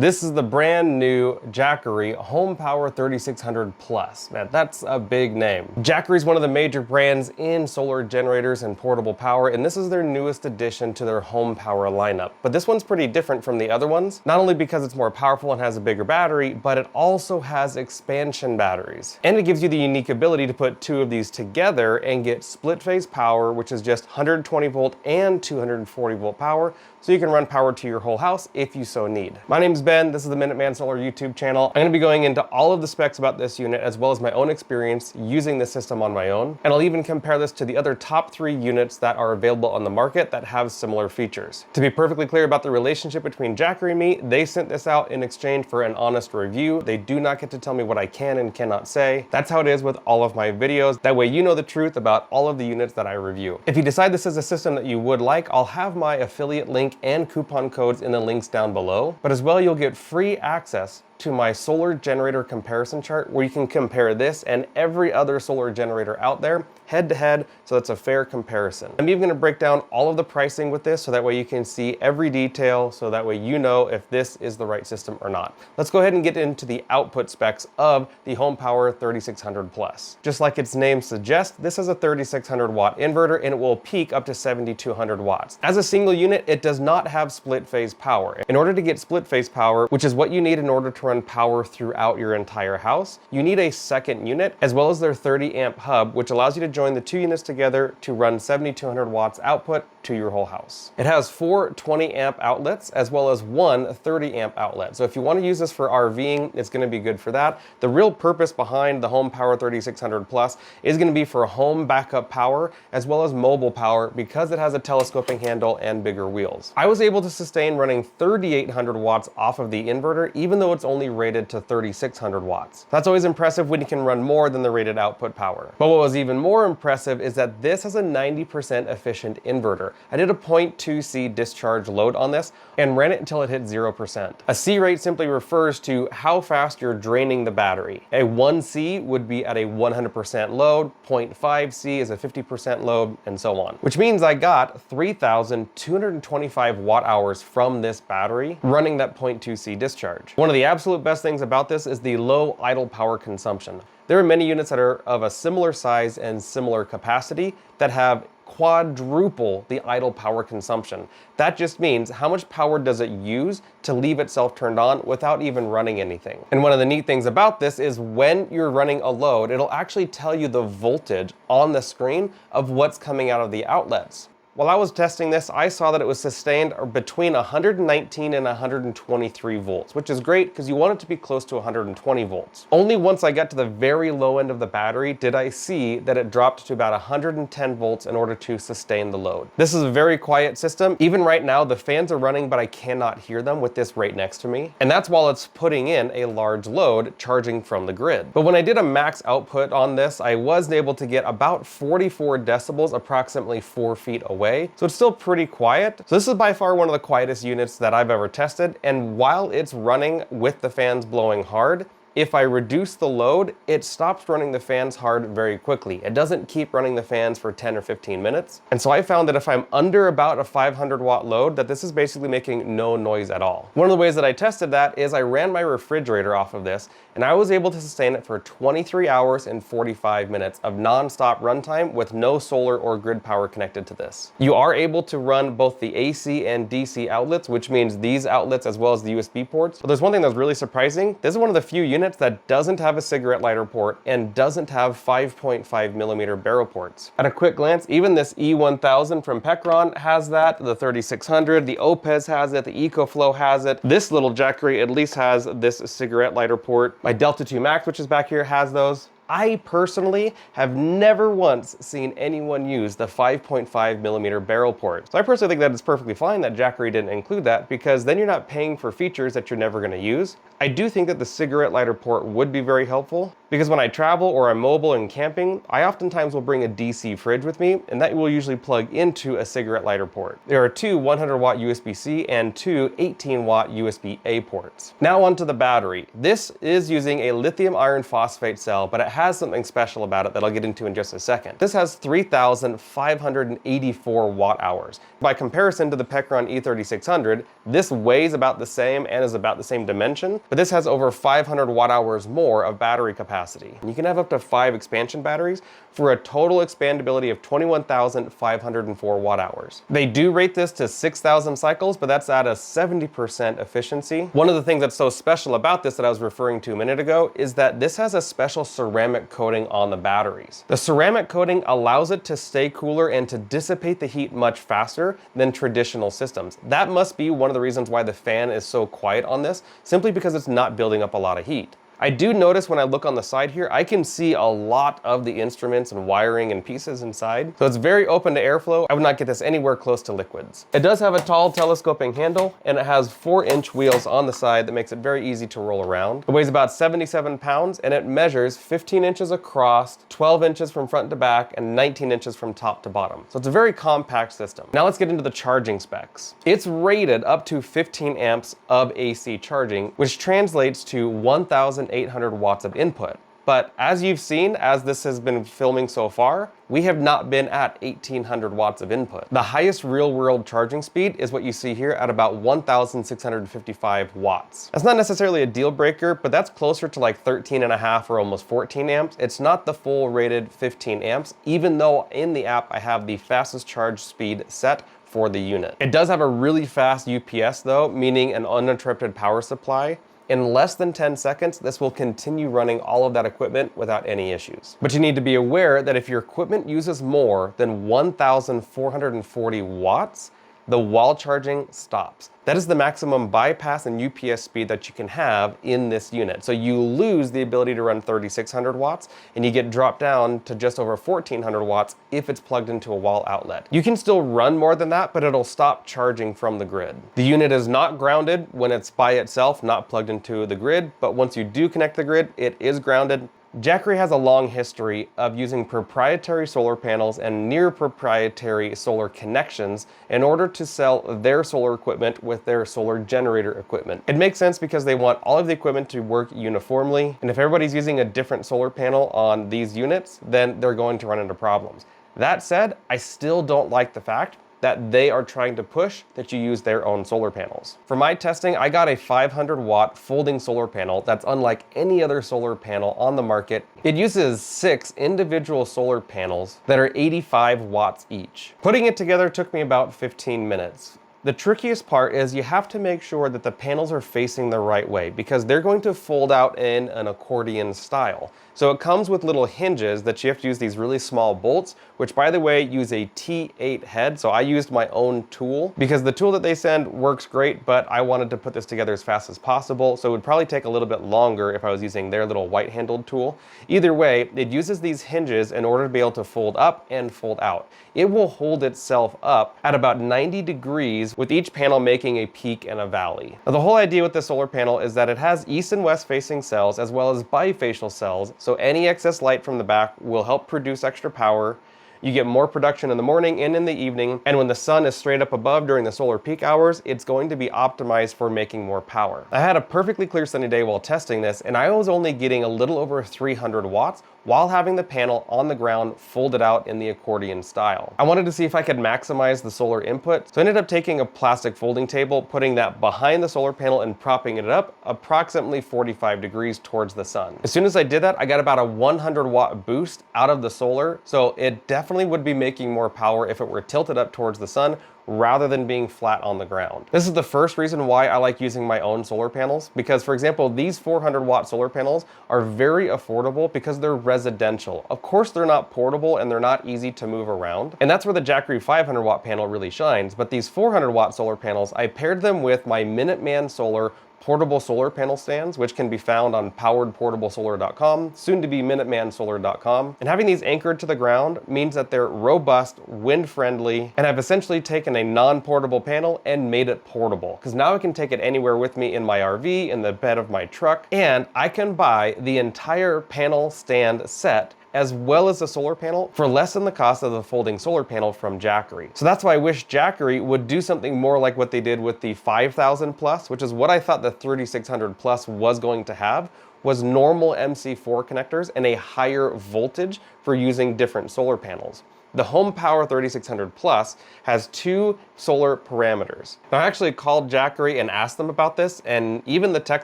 This is the brand new Jackery HomePower 3600 Plus. Man, that's a big name. Jackery is one of the major brands in solar generators and portable power, and this is their newest addition to their home power lineup. But this one's pretty different from the other ones, not only because it's more powerful and has a bigger battery, but it also has expansion batteries. And it gives you the unique ability to put two of these together and get split phase power, which is just 120 volt and 240 volt power, so you can run power to your whole house if you so need. My name is Ben, this is the Minuteman Solar YouTube channel. I'm gonna be going into all of the specs about this unit as well as my own experience using this system on my own. And I'll even compare this to the other top 3 units that are available on the market that have similar features. To be perfectly clear about the relationship between Jackery and me, they sent this out in exchange for an honest review. They do not get to tell me what I can and cannot say. That's how it is with all of my videos. That way you know the truth about all of the units that I review. If you decide this is a system that you would like, I'll have my affiliate link and coupon codes in the links down below. But as well, you'll get free access to my solar generator comparison chart where you can compare this and every other solar generator out there head to head, so it's a fair comparison. I'm even gonna break down all of the pricing with this so that way you can see every detail, so that way you know if this is the right system or not. Let's go ahead and get into the output specs of the HomePower 3600 Plus. Just like its name suggests, this is a 3600 watt inverter and it will peak up to 7200 watts. As a single unit, it does not have split phase power. In order to get split phase power, which is what you need in order to run power throughout your entire house, you need a second unit as well as their 30 amp hub, which allows you to join the 2 units together to run 7200 watts output to your whole house. It has 4 20 amp outlets as well as 1 30 amp outlet. So if you want to use this for RVing, it's going to be good for that. The real purpose behind the HomePower 3600 Plus is going to be for home backup power as well as mobile power because it has a telescoping handle and bigger wheels. I was able to sustain running 3800 watts off of the inverter even though it's only rated to 3600 watts. That's always impressive when you can run more than the rated output power. But what was even more impressive is that this has a 90% efficient inverter. I did a 0.2 C discharge load on this and ran it until it hit 0%. A C rate simply refers to how fast you're draining the battery. A 1 C would be at a 100% load, 0.5 C is a 50% load, and so on. Which means I got 3,225 watt hours from this battery running that 0.2 C discharge. One of the absolute best things about this is the low idle power consumption. There are many units that are of a similar size and similar capacity that have quadruple the idle power consumption. That just means how much power does it use to leave itself turned on without even running anything. And one of the neat things about this is when you're running a load, it'll actually tell you the voltage on the screen of what's coming out of the outlets. While I was testing this, I saw that it was sustained between 119 and 123 volts, which is great because you want it to be close to 120 volts. Only once I got to the very low end of the battery did I see that it dropped to about 110 volts in order to sustain the load. This is a very quiet system. Even right now, the fans are running, but I cannot hear them with this right next to me. And that's while it's putting in a large load charging from the grid. But when I did a max output on this, I was able to get about 44 decibels, approximately 4 feet away. So it's still pretty quiet. So this is by far one of the quietest units that I've ever tested. And while it's running with the fans blowing hard, if I reduce the load, it stops running the fans hard very quickly. It doesn't keep running the fans for 10 or 15 minutes. And so I found that if I'm under about a 500 watt load, that this is basically making no noise at all. One of the ways that I tested that is I ran my refrigerator off of this and I was able to sustain it for 23 hours and 45 minutes of non-stop runtime with no solar or grid power connected to this. You are able to run both the AC and DC outlets, which means these outlets as well as the USB ports. But there's one thing that's really surprising. This is one of the few units that doesn't have a cigarette lighter port and doesn't have 5.5 millimeter barrel ports. At a quick glance, even this E1000 from Pecron has that, the 3600, the Opez has it, the EcoFlow has it. This little Jackery at least has this cigarette lighter port. My Delta 2 Max, which is back here, has those. I personally have never once seen anyone use the 5.5 millimeter barrel port. So I personally think that it's perfectly fine that Jackery didn't include that because then you're not paying for features that you're never going to use. I do think that the cigarette lighter port would be very helpful Because when I travel or I'm mobile and camping, I oftentimes will bring a DC fridge with me, and that will usually plug into a cigarette lighter port. There are two 100-watt USB-C and two 18-watt USB-A ports. Now onto the battery. This is using a lithium iron phosphate cell, but it has something special about it that I'll get into in just a second. This has 3,584 watt hours. By comparison to the Pecron E3600, this weighs about the same and is about the same dimension, but this has over 500 watt hours more of battery capacity. You can have up to 5 expansion batteries for a total expandability of 21,504 watt hours. They do rate this to 6,000 cycles, but that's at a 70% efficiency. One of the things that's so special about this that I was referring to a minute ago is that this has a special ceramic coating on the batteries. The ceramic coating allows it to stay cooler and to dissipate the heat much faster than traditional systems. That must be one of the reasons why the fan is so quiet on this, simply because it's not building up a lot of heat. I do notice when I look on the side here, I can see a lot of the instruments and wiring and pieces inside. So it's very open to airflow. I would not get this anywhere close to liquids. It does have a tall telescoping handle, and it has 4-inch wheels on the side that makes it very easy to roll around. It weighs about 77 pounds, and it measures 15 inches across, 12 inches from front to back, and 19 inches from top to bottom. So it's a very compact system. Now let's get into the charging specs. It's rated up to 15 amps of AC charging, which translates to 1,800 watts of input. But as you've seen, as this has been filming so far, we have not been at 1,800 watts of input. The highest real-world charging speed is what you see here at about 1,655 watts. That's not necessarily a deal breaker, but that's closer to like 13.5 or almost 14 amps. It's not the full rated 15 amps, even though in the app I have the fastest charge speed set for the unit. It does have a really fast UPS though, meaning an uninterrupted power supply. In less than 10 seconds, this will continue running all of that equipment without any issues. But you need to be aware that if your equipment uses more than 1,440 watts, the wall charging stops. That is the maximum bypass and UPS speed that you can have in this unit. So you lose the ability to run 3,600 watts and you get dropped down to just over 1,400 watts if it's plugged into a wall outlet. You can still run more than that, but it'll stop charging from the grid. The unit is not grounded when it's by itself, not plugged into the grid, but once you do connect the grid, it is grounded. Jackery has a long history of using proprietary solar panels and near proprietary solar connections in order to sell their solar equipment with their solar generator equipment. It makes sense because they want all of the equipment to work uniformly, and if everybody's using a different solar panel on these units, then they're going to run into problems. That said, I still don't like the fact that they are trying to push that you use their own solar panels. For my testing, I got a 500-watt folding solar panel that's unlike any other solar panel on the market. It uses 6 individual solar panels that are 85 watts each. Putting it together took me about 15 minutes. The trickiest part is you have to make sure that the panels are facing the right way because they're going to fold out in an accordion style. So it comes with little hinges that you have to use these really small bolts, which by the way use a T8 head. So I used my own tool because the tool that they send works great, but I wanted to put this together as fast as possible. So it would probably take a little bit longer if I was using their little white handled tool. Either way, it uses these hinges in order to be able to fold up and fold out. It will hold itself up at about 90 degrees with each panel making a peak and a valley. Now, the whole idea with the solar panel is that it has east and west facing cells as well as bifacial cells. So any excess light from the back will help produce extra power. You get more production in the morning and in the evening, and when the sun is straight up above during the solar peak hours, it's going to be optimized for making more power. I had a perfectly clear sunny day while testing this, and I was only getting a little over 300 watts while having the panel on the ground folded out in the accordion style. I wanted to see if I could maximize the solar input, so I ended up taking a plastic folding table, putting that behind the solar panel and propping it up approximately 45 degrees towards the sun. As soon as I did that, I got about a 100 watt boost out of the solar, so it definitely would be making more power if it were tilted up towards the sun rather than being flat on the ground. This is the first reason why I like using my own solar panels, because for example, these 400 watt solar panels are very affordable because they're residential. Of course, they're not portable and they're not easy to move around. And that's where the Jackery 500 watt panel really shines. But these 400 watt solar panels, I paired them with my Minuteman Solar portable solar panel stands, which can be found on poweredportablesolar.com, soon to be minutemansolar.com. And having these anchored to the ground means that they're robust, wind-friendly, and I've essentially taken a non-portable panel and made it portable. Because now I can take it anywhere with me in my RV, in the bed of my truck, and I can buy the entire panel stand set as well as the solar panel for less than the cost of the folding solar panel from Jackery. So that's why I wish Jackery would do something more like what they did with the 5000 Plus, which is what I thought the 3600 Plus was going to have, was normal MC4 connectors and a higher voltage for using different solar panels. The HomePower 3600 Plus has 2 solar parameters. Now, I actually called Jackery and asked them about this, and even the tech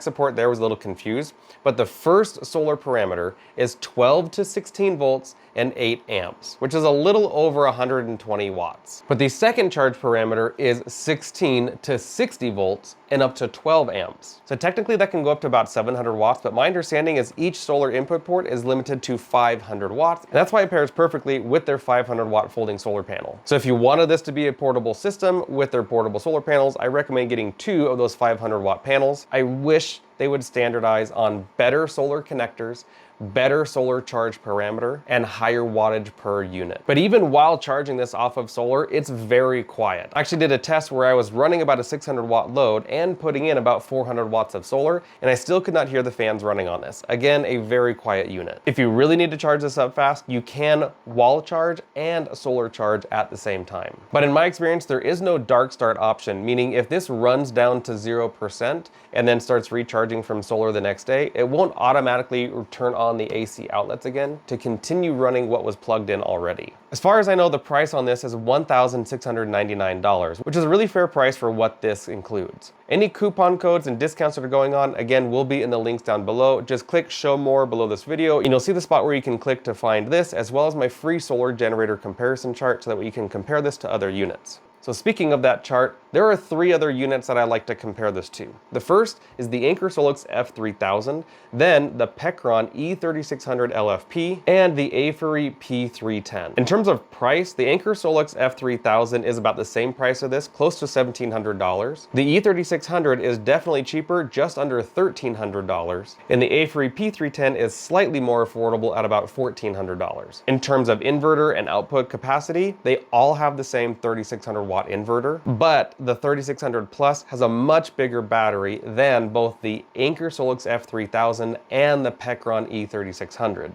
support there was a little confused, but the first solar parameter is 12 to 16 volts and 8 amps, which is a little over 120 watts. But the second charge parameter is 16 to 60 volts and up to 12 amps. So technically that can go up to about 700 watts, but my understanding is each solar input port is limited to 500 watts, and that's why it pairs perfectly with their 500 watt folding solar panel. So if you wanted this to be a portable system with their portable solar panels, I recommend getting 2 of those 500 watt panels. I wish they would standardize on better solar connectors, better solar charge parameter, and higher wattage per unit. But even while charging this off of solar, it's very quiet. I actually did a test where I was running about a 600 watt load and putting in about 400 watts of solar, and I still could not hear the fans running on this. Again, a very quiet unit. If you really need to charge this up fast, you can wall charge and solar charge at the same time. But in my experience, there is no dark start option, meaning if this runs down to 0% and then starts recharging from solar the next day, it won't automatically turn on the AC outlets again to continue running what was plugged in already. As far as I know, the price on this is $1,699, which is a really fair price for what this includes. Any coupon codes and discounts that are going on, again, will be in the links down below. Just click show more below this video and you'll see the spot where you can click to find this, as well as my free solar generator comparison chart so that way you can compare this to other units. So speaking of that chart, there are 3 other units that I like to compare this to. The first is the Anker Solix F3000, then the Pecron E3600 LFP, and the Jackery P310. In terms of price, the Anker Solix F3000 is about the same price of this, close to $1,700. The E3600 is definitely cheaper, just under $1,300. And the Jackery P310 is slightly more affordable at about $1,400. In terms of inverter and output capacity, they all have the same 3600 watt inverter, but the 3600 Plus has a much bigger battery than both the Anker Solix F3000 and the Pecron E3600.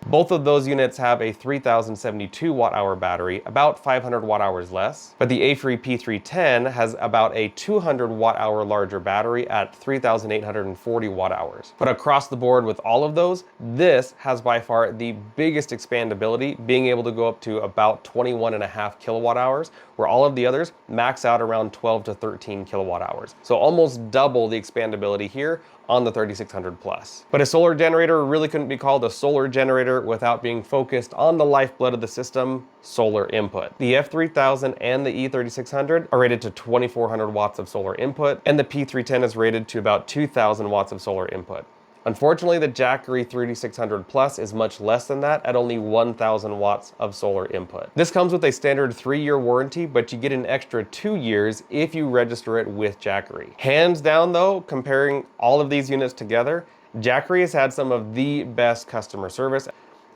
Both of those units have a 3072 watt hour battery, about 500 watt hours less, but the Jackery P310 has about a 200 watt hour larger battery at 3840 watt hours. But across the board with all of those, this has by far the biggest expandability, being able to go up to about 21.5 kilowatt hours, where all of the others max out around 12 to 13 kilowatt hours. So almost double the expandability here on the 3600 Plus. But a solar generator really couldn't be called a solar generator without being focused on the lifeblood of the system, solar input. The F3000 and the E3600 are rated to 2400 watts of solar input, and the P310 is rated to about 2000 watts of solar input. Unfortunately, the Jackery 3600 Plus is much less than that at only 1000 watts of solar input. This comes with a standard 3-year warranty, but you get an extra 2 years if you register it with Jackery. Hands down though, comparing all of these units together, Jackery has had some of the best customer service.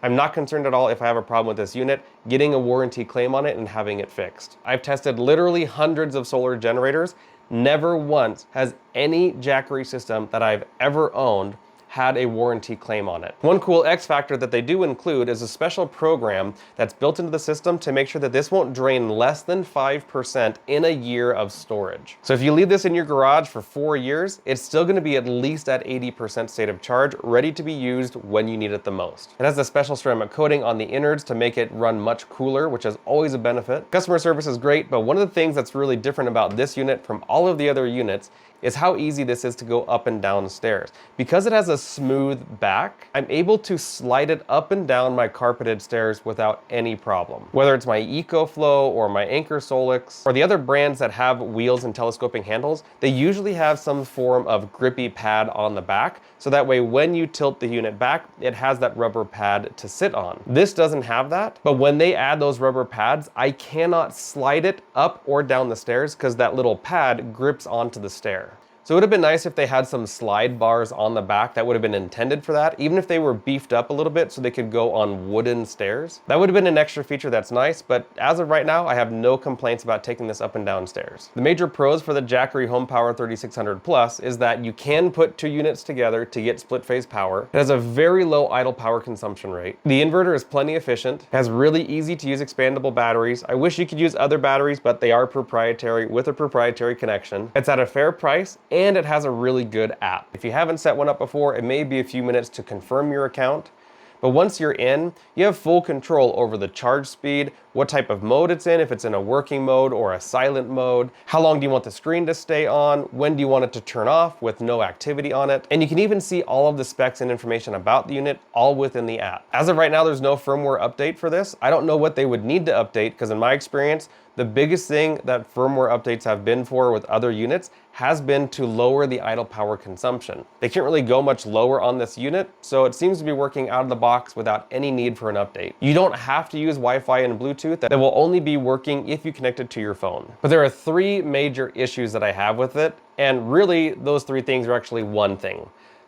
I'm not concerned at all if I have a problem with this unit, getting a warranty claim on it and having it fixed. I've tested literally hundreds of solar generators. Never once has any Jackery system that I've ever owned had a warranty claim on it. One cool X factor that they do include is a special program that's built into the system to make sure that this won't drain less than 5% in a year of storage. So if you leave this in your garage for 4 years, it's still gonna be at least at 80% state of charge, ready to be used when you need it the most. It has a special ceramic coating on the innards to make it run much cooler, which is always a benefit. Customer service is great, but one of the things that's really different about this unit from all of the other units is how easy this is to go up and down stairs. Because it has a smooth back, I'm able to slide it up and down my carpeted stairs without any problem. Whether it's my EcoFlow or my Anker Solix or the other brands that have wheels and telescoping handles, they usually have some form of grippy pad on the back, so that way when you tilt the unit back, it has that rubber pad to sit on. This doesn't have that, but when they add those rubber pads, I cannot slide it up or down the stairs because that little pad grips onto the stair. So it would have been nice if they had some slide bars on the back that would have been intended for that, even if they were beefed up a little bit so they could go on wooden stairs. That would have been an extra feature that's nice, but as of right now, I have no complaints about taking this up and down stairs. The major pros for the Jackery HomePower 3600 Plus is that you can put 2 units together to get split phase power. It has a very low idle power consumption rate. The inverter is plenty efficient, has really easy to use expandable batteries. I wish you could use other batteries, but they are proprietary with a proprietary connection. It's at a fair price, and it has a really good app. If you haven't set one up before, it may be a few minutes to confirm your account, but once you're in, you have full control over the charge speed, what type of mode it's in, if it's in a working mode or a silent mode, how long do you want the screen to stay on, when do you want it to turn off with no activity on it, and you can even see all of the specs and information about the unit all within the app. As of right now, there's no firmware update for this. I don't know what they would need to update, because in my experience, the biggest thing that firmware updates have been for with other units has been to lower the idle power consumption. They can't really go much lower on this unit, so it seems to be working out of the box without any need for an update. You don't have to use Wi-Fi and Bluetooth. That will only be working if you connect it to your phone. But there are 3 major issues that I have with it, and really those 3 things are actually one thing.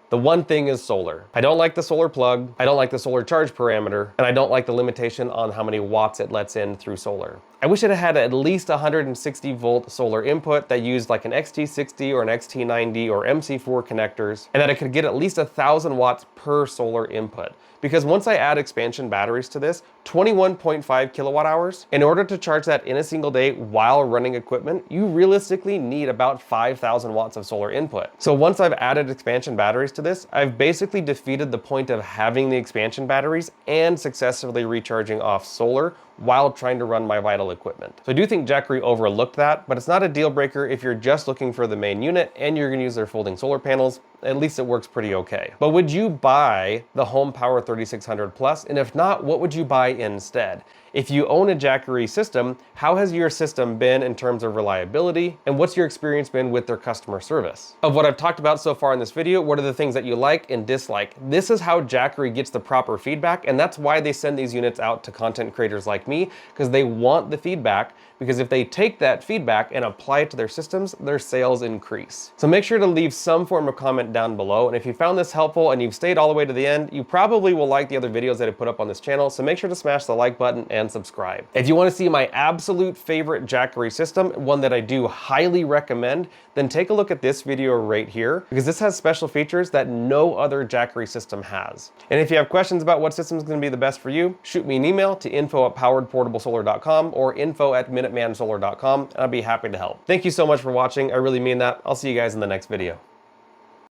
The one thing is solar. I don't like the solar plug, I don't like the solar charge parameter, and I don't like the limitation on how many watts it lets in through solar. I wish it had at least 160 volt solar input that used like an XT60 or an XT90 or MC4 connectors, and that it could get at least 1,000 watts per solar input. Because once I add expansion batteries to this, 21.5 kilowatt hours, in order to charge that in a single day while running equipment, you realistically need about 5,000 watts of solar input. So once I've added expansion batteries to this, I've basically defeated the point of having the expansion batteries and successfully recharging off solar while trying to run my vital equipment. So I do think Jackery overlooked that, but it's not a deal breaker if you're just looking for the main unit and you're gonna use their folding solar panels. At least it works pretty okay. But would you buy the HomePower 3600 Plus? And if not, what would you buy instead? If you own a Jackery system, how has your system been in terms of reliability? And what's your experience been with their customer service? Of what I've talked about so far in this video, what are the things that you like and dislike? This is how Jackery gets the proper feedback, and that's why they send these units out to content creators like me, because they want the feedback, because if they take that feedback and apply it to their systems, their sales increase. So make sure to leave some form of comment down below, and if you found this helpful and you've stayed all the way to the end, you probably will like the other videos that I put up on this channel, so make sure to smash the like button and subscribe. If you want to see my absolute favorite Jackery system, one that I do highly recommend, then take a look at this video right here, because this has special features that no other Jackery system has. And if you have questions about what system is going to be the best for you, shoot me an email to info@poweredportablesolar.com or info@minutemansolar.com, and I'll be happy to help. Thank you so much for watching. I really mean that. I'll see you guys in the next video.